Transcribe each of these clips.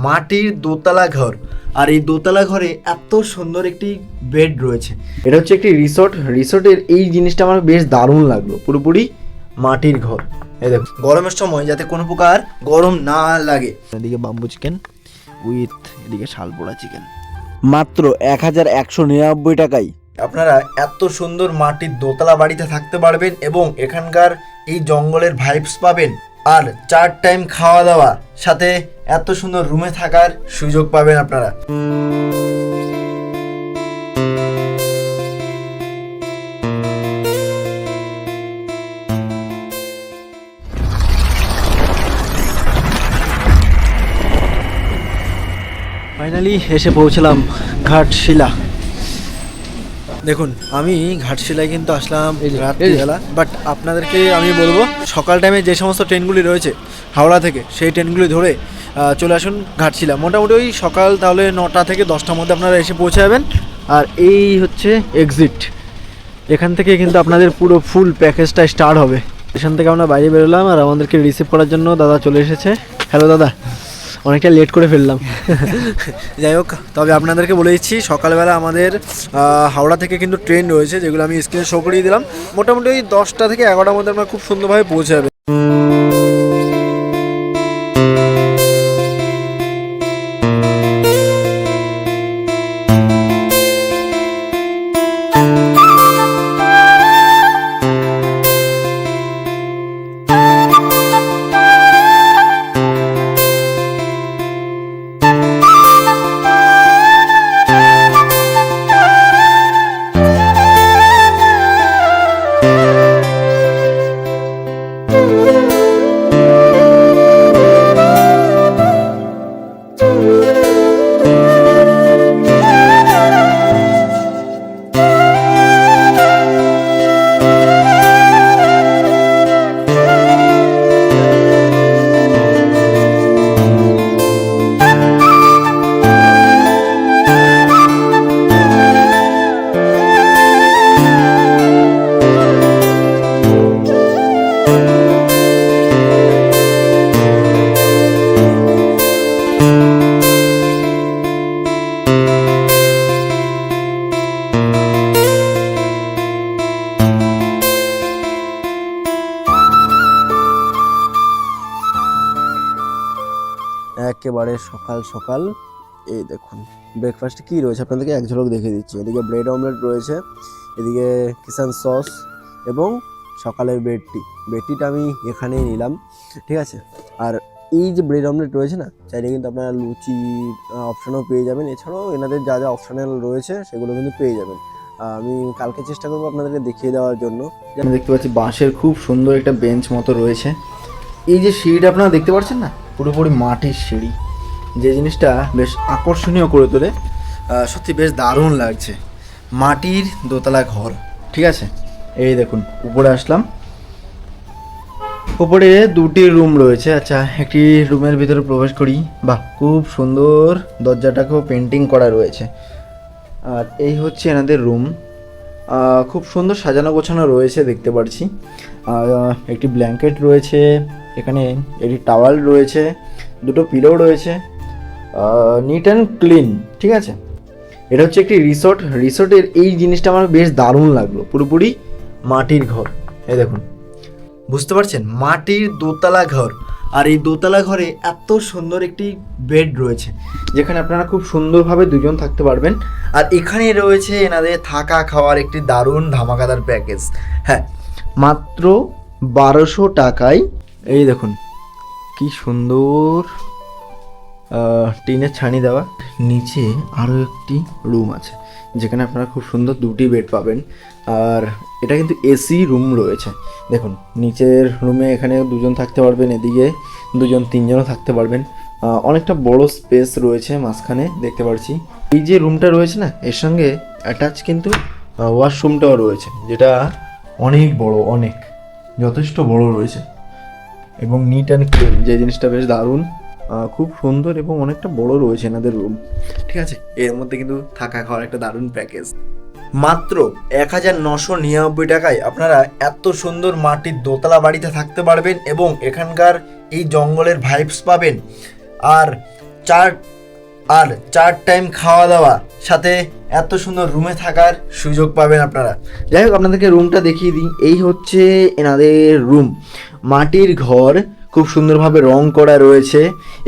মাটির দোতলা ঘর, আর এই দোতলা ঘরে এত সুন্দর একটি বেড রয়েছে। এটা হচ্ছে একটি রিসোর্টের এই জিনিসটা আমার বেশ দারুণ লাগলো, পুরোপুরি মাটির ঘর। এই দেখো, গরমের সময় যাতে কোনো প্রকার গরম না লাগে। এদিকে বাম্বু চিকেন উইথ এদিকে শালপোড়া চিকেন, মাত্র 1199 টাকায় আপনারা এত সুন্দর মাটির দোতলা বাড়িতে থাকতে পারবেন এবং এখানকার এই জঙ্গলের ভাইবস পাবেন, আর 4 টাইম খাওয়া দাওয়া, সাথে এত সুন্দর রুমে থাকার সুযোগ পাবেন আপনারা। ফাইনালি এসে পৌঁছলাম ঘাটশিলা। দেখুন, আমি ঘাটশিলায় কিন্তু আসলাম রাত্রিবেলা, বাট আপনাদেরকে আমি বলবো সকাল টাইমে যে সমস্ত ট্রেনগুলি রয়েছে হাওড়া থেকে, সেই ট্রেনগুলি ধরে চলে আসুন ঘাটশিলা। মোটামুটি ওই সকাল তাহলে 9টা থেকে 10টার মধ্যে আপনারা এসে পৌঁছে যাবেন। আর এই হচ্ছে এক্সিট, এখান থেকে কিন্তু আপনাদের পুরো ফুল প্যাকেজটা স্টার্ট হবে। এখান থেকে আমরা বাইরে বেরোলাম আর আমাদেরকে রিসিভ করার জন্য দাদা চলে এসেছে। হ্যালো দাদা, অনেকটা লেট করে ফেললাম। যাই হোক, তবে আপনাদেরকে বলে দিচ্ছি সকালবেলা আমাদের হাওড়া থেকে কিন্তু ট্রেন রয়েছে, যেগুলো আমি স্ক্রিনে শো করিয়ে দিলাম। মোটামুটি ওই 10টা থেকে 11টার মধ্যে আমরা খুব সুন্দরভাবে পৌঁছে যাবে। একেবারে সকাল সকাল এই দেখুন ব্রেকফাস্টে কী রয়েছে আপনাদেরকে এক ঝলক দেখে দিচ্ছি। এদিকে ব্রেড অমলেট রয়েছে, এদিকে কিষান সস এবং সকালের বেডটিটা আমি এখানেই নিলাম, ঠিক আছে। আর এই যে ব্রেড অমলেট রয়েছে না, চাইলে কিন্তু আপনারা লুচি অপশানও পেয়ে যাবেন। এছাড়াও এনাদের যা যা অপশানাল রয়েছে সেগুলো কিন্তু পেয়ে যাবেন। আমি কালকে চেষ্টা করবো আপনাদেরকে দেখিয়ে দেওয়ার জন্য। আমি দেখতে পাচ্ছি বাঁশের খুব সুন্দর একটা বেঞ্চ মতো রয়েছে। এই যে সিঁড়িটা আপনারা দেখতে পাচ্ছেন না, পুরোপুরি মাটির সিঁড়ি, যে জিনিসটা বেশ আকর্ষণীয় করে তোলে। সত্যি বেশ দারুণ লাগছে, মাটির দোতলা ঘর, ঠিক আছে। এই দেখুন উপরে আসলাম, উপরে 2টি রুম রয়েছে। আচ্ছা, একটি রুমের ভিতরে প্রবেশ করি। বাহ, খুব সুন্দর, দরজাটাকেও পেন্টিং করা রয়েছে। আর এই হচ্ছে এনাদের রুম, খুব সুন্দর সাজানো গোছানো রয়েছে দেখতে পাচ্ছি। একটি ব্ল্যাঙ্কেট রয়েছে এখানে, একটি টাওয়াল রয়েছে, 2টো পিলো রয়েছে, নিট অ্যান্ড ক্লিন, ঠিক আছে। এটা হচ্ছে একটি রিসোর্টের এই জিনিসটা আমার বেশ দারুণ লাগলো, পুরোপুরি মাটির ঘর। এই দেখুন, বুঝতে পারছেন, মাটির দোতলা ঘর, আর এই দোতলা ঘরে এত সুন্দর একটি বেড রয়েছে, যেখানে আপনারা খুব সুন্দরভাবে দুজন থাকতে পারবেন। আর এখানে রয়েছে এনাদের থাকা খাওয়ার একটি দারুণ ধামাকাদার প্যাকেজ। হ্যাঁ, মাত্র 1200 টাকায়। এই দেখুন কি সুন্দর টিনের ছানি দেওয়া, নিচে আরও একটি রুম আছে যেখানে আপনারা খুব সুন্দর 2টি বেড পাবেন। আর এটা কিন্তু এসি রুম রয়েছে। দেখুন নিচের রুমে এখানে 2জন থাকতে পারবেন, এদিকে 2জন 3জনও থাকতে পারবেন। অনেকটা বড় স্পেস রয়েছে মাঝখানে দেখতে পাচ্ছি। এই যে রুমটা রয়েছে না, এর সঙ্গে অ্যাটাচ কিন্তু ওয়াশরুমটাও রয়েছে, যেটা অনেক বড়, অনেক যথেষ্ট বড় রয়েছে এবং নিট অ্যান্ড ক্লিন, যে জিনিসটা বেশ দারুণ, খুব সুন্দর এবং অনেকটা বড় রয়েছে এনাদের রুম, ঠিক আছে। এর মধ্যে কিন্তু থাকা খাওয়ার একটা দারুণ প্যাকেজ। মাত্র 1999 টাকায় আপনারা এত সুন্দর মাটির দোতলা বাড়িতে থাকতে পারবেন এবং এখানকার এই জঙ্গলের ভাইবস পাবেন, আর চার টাইম খাওয়া দাওয়া, সাথে এত সুন্দর রুমে থাকার সুযোগ পাবেন আপনারা। যাই হোক, আপনাদেরকে রুমটা দেখিয়ে দিই। এই হচ্ছে এনাদের রুম, মাটির ঘর, খুব সুন্দরভাবে রং করা রয়েছে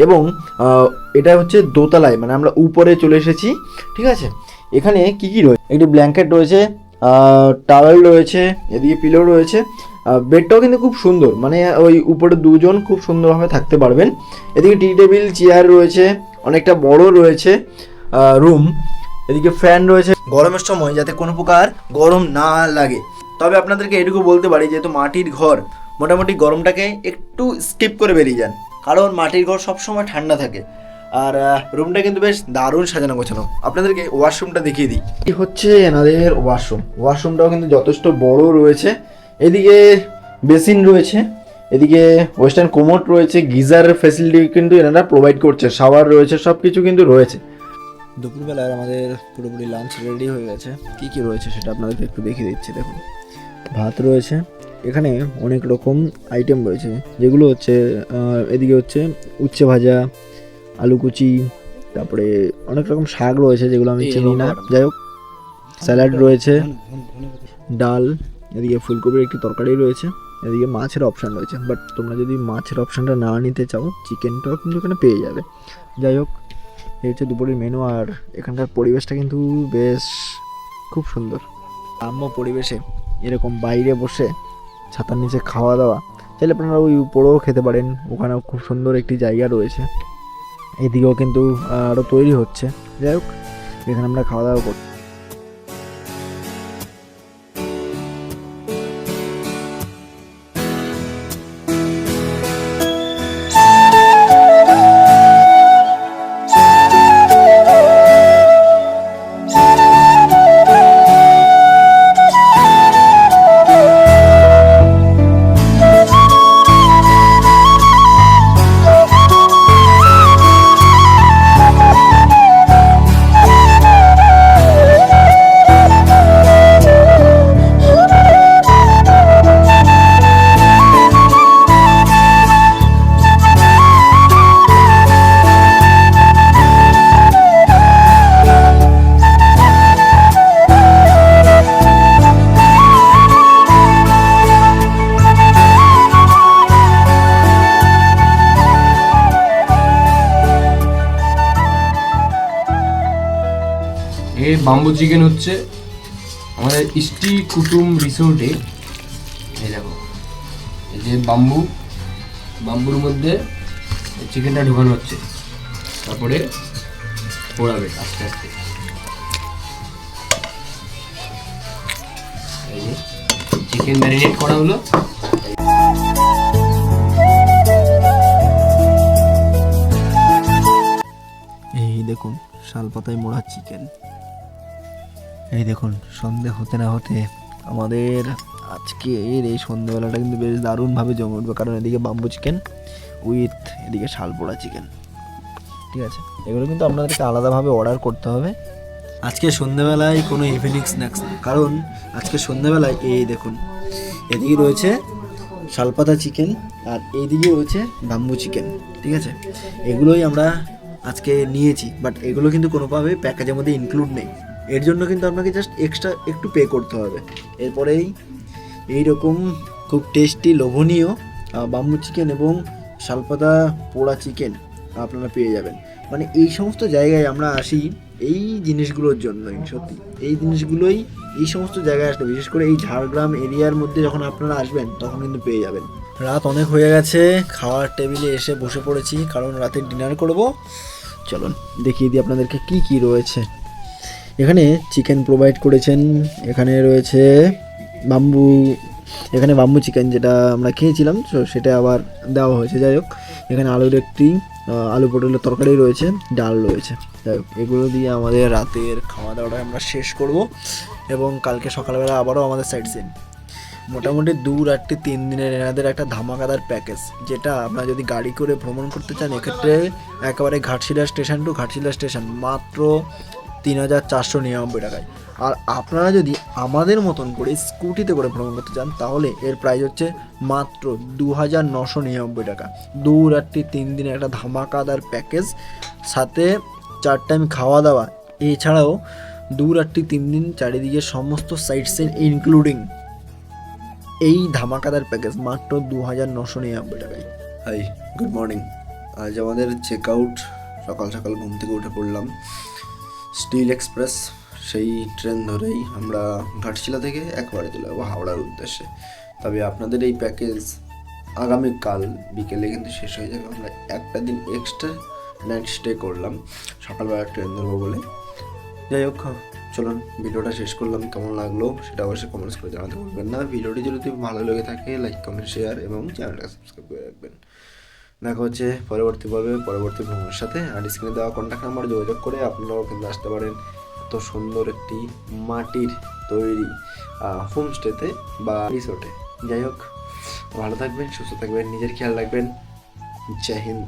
এবং এটা হচ্ছে দোতলায়, মানে আমরা উপরে চলে এসেছি। ঠিক আছে, এখানে কি কি রয়েছে, একটি ব্ল্যাঙ্কেট রয়েছে, টাওয়েল রয়েছে, এদিকে পিলো রয়েছে। বেডটাও কিন্তু খুব সুন্দর, মানে ওই উপরে দুজন খুব সুন্দরভাবে থাকতে পারবেন। এদিকে টি টেবিল, চেয়ার রয়েছে, অনেকটা বড় রয়েছে রুম। এদিকে ফ্যান রয়েছে গরমের সময় যাতে কোনো প্রকার গরম না লাগে। তবে আপনাদেরকে এটুকু বলতে পারি, যেহেতু মাটির ঘর, মোটামুটি গরমটাকে একটু স্কিপ করে বেরিয়ে যান, কারণ মাটির ঘর সবসময় ঠান্ডা থাকে। আর রুমটা কিন্তু বেশ দারুণ সাজানো গোছানো। আপনাদেরকে ওয়াশরুমটা দেখিয়ে দিই। এই হচ্ছে এনাদের ওয়াশরুমটাও কিন্তু যথেষ্ট বড় রয়েছে। এদিকে বেসিন রয়েছে, এদিকে ওয়েস্টার্ন কোমোড রয়েছে, গিজার ফ্যাসিলিটি কিন্তু এনারা প্রোভাইড করছে, শাওয়ার রয়েছে, সব কিছু কিন্তু রয়েছে। দুপুরবেলার আমাদের পুরোপুরি লাঞ্চ রেডি হয়ে গেছে। কী কী রয়েছে সেটা আপনাদেরকে একটু দেখিয়ে দিচ্ছি। দেখুন, ভাত রয়েছে, এখানে অনেক রকম আইটেম রয়েছে, যেগুলো হচ্ছে এদিকে হচ্ছে উচ্ছে ভাজা, আলু কুচি, তারপরে অনেক রকম শাক রয়েছে যেগুলো আমি চিনি না। যাই হোক, স্যালাড রয়েছে, ডাল, এদিকে ফুলকপির একটি তরকারি রয়েছে, এদিকে মাছের অপশান রয়েছে। বাট তোমরা যদি মাছের অপশানটা না নিতে চাও, চিকেনটাও কিন্তু এখানে পেয়ে যাবে। যাই হোক, এই হচ্ছে দুপুরের মেনু। আর এখানকার পরিবেশটা কিন্তু বেশ খুব সুন্দর, গ্রাম্য পরিবেশে এরকম বাইরে বসে ছাতার নিচে খাওয়া দাওয়া, চাইলে আপনারা ওই উপরেও খেতে পারেন, ওখানেও খুব সুন্দর একটি জায়গা রয়েছে। এদিকেও কিন্তু আরও তৈরি হচ্ছে। যাই হোক, এখানে আমরা খাওয়া দাওয়া করছি। এই বাম্বু চিকেন হচ্ছে আমাদের ইষ্টি কুটুম রিসোর্টে। এই দেখো, এই যে বাম্বুর মধ্যে চিকেনটা ঢোকানো হচ্ছে, তারপরে পোড়াবে আস্তে আস্তে। এই যে চিকেন ম্যারিনেট করা হলো। এই দেখুন, শালপাতায় মোড়া চিকেন। এই দেখুন, সন্ধে হতে না হতে আমাদের আজকের এই সন্ধেবেলাটা কিন্তু বেশ দারুণভাবে জমে উঠবে, কারণ এদিকে বাম্বু চিকেন উইথ এদিকে শালপোড়া চিকেন। ঠিক আছে, এগুলো কিন্তু আপনাদেরকে আলাদাভাবে অর্ডার করতে হবে। আজকে সন্ধেবেলায় কোনো ইভিনিং স্ন্যাক্স না, কারণ আজকে সন্ধেবেলায় এই দেখুন, এদিকে রয়েছে শালপাতা চিকেন আর এইদিকে রয়েছে বাম্বু চিকেন। ঠিক আছে, এগুলোই আমরা আজকে নিয়েছি, বাট এগুলো কিন্তু কোনোভাবে প্যাকেজের মধ্যে ইনক্লুড নেই। এর জন্য কিন্তু আপনাকে জাস্ট এক্সট্রা একটু পে করতে হবে। এরপরেই এইরকম খুব টেস্টি লোভনীয় বাম্বু চিকেন এবং শালপাতা পোড়া চিকেন আপনারা পেয়ে যাবেন। মানে এই সমস্ত জায়গায় আমরা আসি এই জিনিসগুলোর জন্যই, সত্যি এই সমস্ত জায়গায় আসলে, বিশেষ করে এই ঝাড়গ্রাম এরিয়ার মধ্যে যখন আপনারা আসবেন তখন কিন্তু পেয়ে যাবেন। রাত অনেক হয়ে গেছে, খাওয়ার টেবিলে এসে বসে পড়েছি, কারণ রাতে ডিনার করব। চলুন দেখিয়ে দিই আপনাদেরকে কি কি রয়েছে। এখানে চিকেন প্রোভাইড করেছেন, এখানে রয়েছে বাম্বু চিকেন যেটা আমরা খেয়েছিলাম, তো সেটা আবার দেওয়া হয়েছে। যাই হোক, এখানে আলুর একটি আলু পটলের তরকারি রয়েছে, ডাল রয়েছে। যাই হোক, এগুলো দিয়ে আমাদের রাতের খাওয়া দাওয়াটা আমরা শেষ করব এবং কালকে সকালবেলা আবারও আমাদের সাইড সিন। মোটামুটি 2 রাত্রি 3 দিনের এনাদের একটা ধামাকাদার প্যাকেজ, যেটা আপনারা যদি গাড়ি করে ভ্রমণ করতে চান, এক্ষেত্রে একেবারে Ghatshila station to Ghatshila station মাত্র 3,499 টাকায়। আর আপনারা যদি আমাদের মতন করে স্কুটিতে করে ভ্রমণ করতে চান তাহলে এর প্রাইস হচ্ছে মাত্র 2,999 টাকা। 2 রাত্রি 3 দিনের একটা ধামাকাদার প্যাকেজ, সাথে 4 টাইম খাওয়া দাওয়া, এছাড়াও 2 রাত্রি 3 দিন চারিদিকে সমস্ত সাইট সিন ইনক্লুডিং এই ধামাকাদার প্যাকেজ মাত্র 2,999 টাকায়। Hi, good morning. আজ আমাদের চেক আউট, সকাল সকাল ঘুম থেকে উঠে পড়লাম স্টিল এক্সপ্রেস, সেই ট্রেন ধরেই আমরা ঘাটশিলা থেকে একবারে চলে যাবো হাওড়ার উদ্দেশ্যে। তবে আপনাদের এই প্যাকেজ আগামীকাল বিকেলে কিন্তু শেষ হয়ে যাবে। আমরা একটা দিন এক্সট্রা নাইট স্টে করলাম, সকালবেলা ট্রেন ধরবো বলে। যাই হোক, চলুন ভিডিওটা শেষ করলাম। কেমন লাগলো সেটা অবশ্যই কমেন্টস করে জানাতে ভুলবেন না। ভিডিওটি যদি ভালো লেগে থাকে লাইক, কমেন্ট, শেয়ার এবং চ্যানেলটা সাবস্ক্রাইব করে রাখবেন। দেখা হচ্ছে পরবর্তী পর্বে পরবর্তী ভ্রমণের সাথে। আর স্ক্রিনে দেওয়া কন্ট্যাক্ট নাম্বার যোগাযোগ করে আপনারাও কিন্তু আসতে পারেন এত সুন্দর একটি মাটির তৈরি হোমস্টেতে বা রিসোর্টে। যাই হোক, ভালো থাকবেন, সুস্থ থাকবেন, নিজের খেয়াল রাখবেন। জয় হিন্দ।